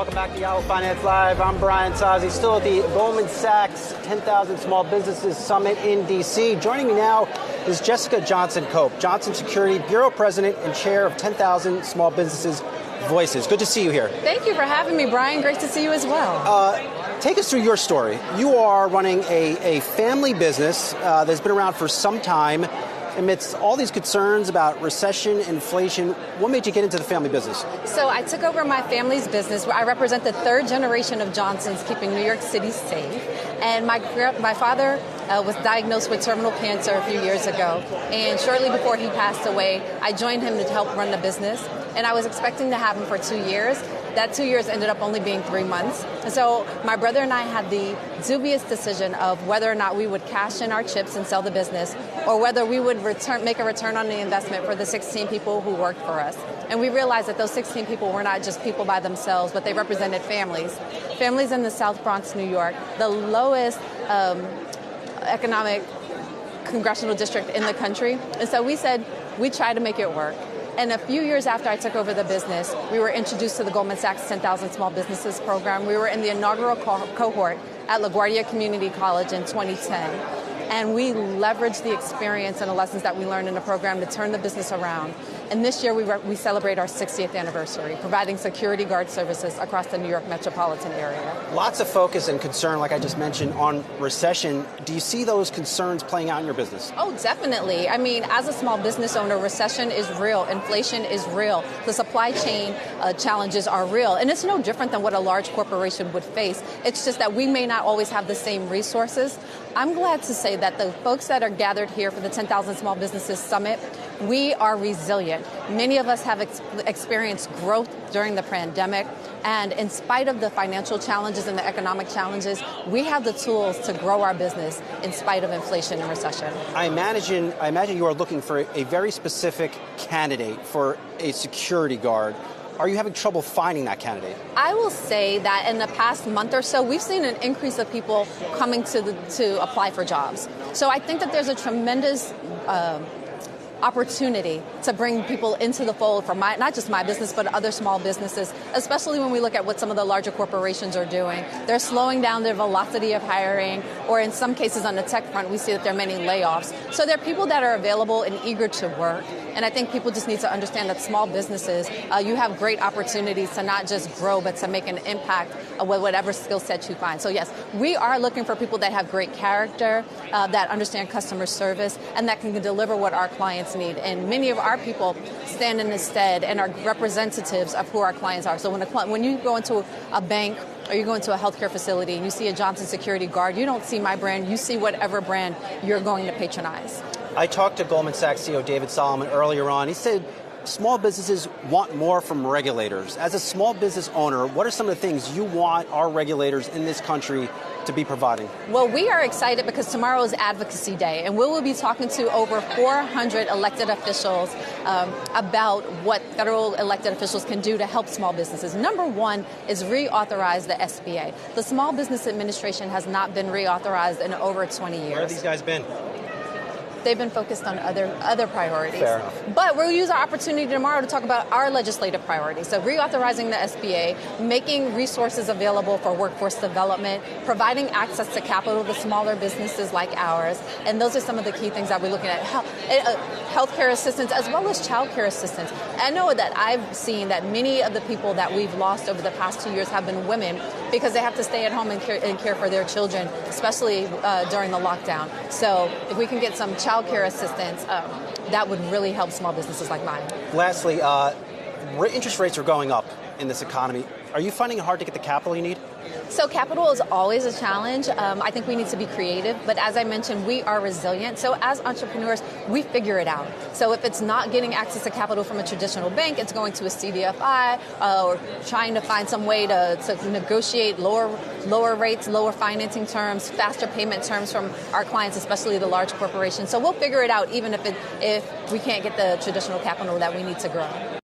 Welcome back to Yahoo Finance Live. I'm Brian Sozzi, still at the Goldman Sachs 10,000 Small Businesses Summit in D.C. Joining me now is Jessica Johnson-Cope, Johnson Security Bureau President and Chair of 10,000 Small Businesses Voices. Good to see you here. Thank you for having me, Brian. Great to see you as well. Take us through your story. You are running a family business that's been around for some time. Amidst all these concerns about recession, inflation, what made you get into the family business? So I took over my family's business. I represent the third generation of Johnsons keeping New York City safe. And my father was diagnosed with terminal cancer a few years ago. And shortly before he passed away, I joined him to help run the business. And I was expecting to have him for 2 years. That 2 years ended up only being 3 months. And so my brother and I had the dubious decision of whether or not we would cash in our chips and sell the business, or whether we would make a return on the investment for the 16 people who worked for us. And we realized that those 16 people were not just people by themselves, but they represented families. Families in the South Bronx, New York, the lowest economic congressional district in the country. And so we said, we'd try to make it work. And a few years after I took over the business, we were introduced to the Goldman Sachs 10,000 Small Businesses program. We were in the inaugural cohort at LaGuardia Community College in 2010. And we leveraged the experience and the lessons that we learned in the program to turn the business around. And this year we celebrate our 60th anniversary, providing security guard services across the New York metropolitan area. Lots of focus and concern, like I just mentioned, on recession. Do you see those concerns playing out in your business? Oh, definitely. I mean, as a small business owner, recession is real. Inflation is real. The supply chain challenges are real. And it's no different than what a large corporation would face. It's just that we may not always have the same resources. I'm glad to say that the folks that are gathered here for the 10,000 Small Businesses Summit, we are resilient. Many of us have experienced growth during the pandemic, and in spite of the financial challenges and the economic challenges, we have the tools to grow our business in spite of inflation and recession. I imagine you are looking for a very specific candidate for a security guard. Are you having trouble finding that candidate? I will say that in the past month or so, we've seen an increase of people coming to apply for jobs. So I think that there's a tremendous opportunity to bring people into the fold for not just my business, but other small businesses, especially when we look at what some of the larger corporations are doing. They're slowing down their velocity of hiring, or in some cases on the tech front, we see that there are many layoffs. So there are people that are available and eager to work. And I think people just need to understand that small businesses, you have great opportunities to not just grow, but to make an impact with whatever skill set you find. So yes, we are looking for people that have great character, that understand customer service, and that can deliver what our clients need. And many of our people stand in the stead and are representatives of who our clients are. So when you go into a bank or you go into a healthcare facility and you see a Johnson security guard, you don't see my brand, you see whatever brand you're going to patronize. I talked to Goldman Sachs CEO David Solomon earlier on. He said small businesses want more from regulators. As a small business owner, what are some of the things you want our regulators in this country to be providing? Well, we are excited because tomorrow is Advocacy Day, and we will be talking to over 400 elected officials about what federal elected officials can do to help small businesses. Number one is reauthorize the SBA. The Small Business Administration has not been reauthorized in over 20 years. Where have these guys been? They've been focused on other priorities. Fair enough. But we'll use our opportunity tomorrow to talk about our legislative priorities. So reauthorizing the SBA, making resources available for workforce development, providing access to capital to smaller businesses like ours. And those are some of the key things that we're looking at. Healthcare assistance as well as childcare assistance. I know that I've seen that many of the people that we've lost over the past 2 years have been women because they have to stay at home and care for their children, especially during the lockdown. So if we can get some childcare assistance, that would really help small businesses like mine. Lastly, interest rates are going up in this economy. Are you finding it hard to get the capital you need? So capital is always a challenge. I think we need to be creative. But as I mentioned, we are resilient. So as entrepreneurs, we figure it out. So if it's not getting access to capital from a traditional bank, it's going to a CDFI or trying to find some way to negotiate lower rates, lower financing terms, faster payment terms from our clients, especially the large corporations. So we'll figure it out even if we can't get the traditional capital that we need to grow.